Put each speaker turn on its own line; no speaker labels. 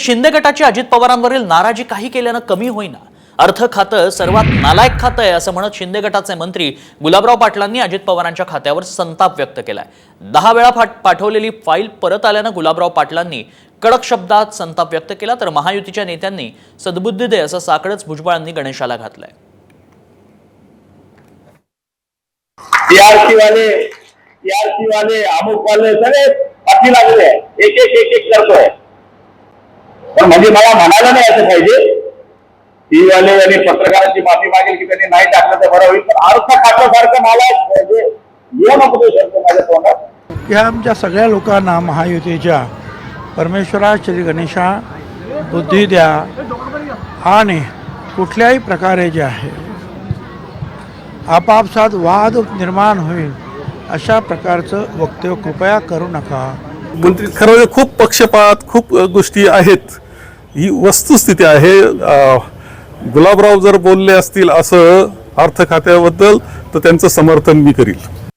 शिंदे गटाची अजित पवारांवरील नाराजी काही केल्यानं कमी होईना। अर्थ खातं सर्वात नालायक खातं आहे असं म्हणत शिंदे गटाचे मंत्री गुलाबराव पाटलांनी अजित पवारांच्या खात्यावर संताप व्यक्त केलाय। 10 वेळा पाठवलेली फाईल परत आल्यानं गुलाबराव पाटलांनी कडक शब्दात संताप व्यक्त केला, तर महायुतीच्या नेत्यांनी सद्बुद्धी दे असं साकडंच भुजबळांनी गणेशाला घातलंय।
टीआरसी वाले अमुक वाले सगळे पाठी लागले, एक एक करतोय। पण म्हणजे मला म्हणायला नाही असं पाहिजे, टी वाले आणि पत्रकारांची माफी मागेल की त्यांनी नाही टाकलं तर बरं होईल, पण अर्थ खात्यासारखं मला ये नको शब्द माझ्या तोंडात।
या आमच्या सगळ्या लोकांना महायुतीच्या परमेश्वरा श्री गणेशा बुद्धी द्या आणि कुठल्याही प्रकारे जे आहे आपापसात वाद निर्माण होईल अशा प्रकारचं वक्तव्य कृपया करू नका।
मंत्री खरं खूप पक्षपात खूप गोष्टी आहेत, ही वस्तुस्थिती आहे। गुलाबराव जर बोलले असतील असं अर्थ खात्याबद्दल तर त्यांचं समर्थन मी करील।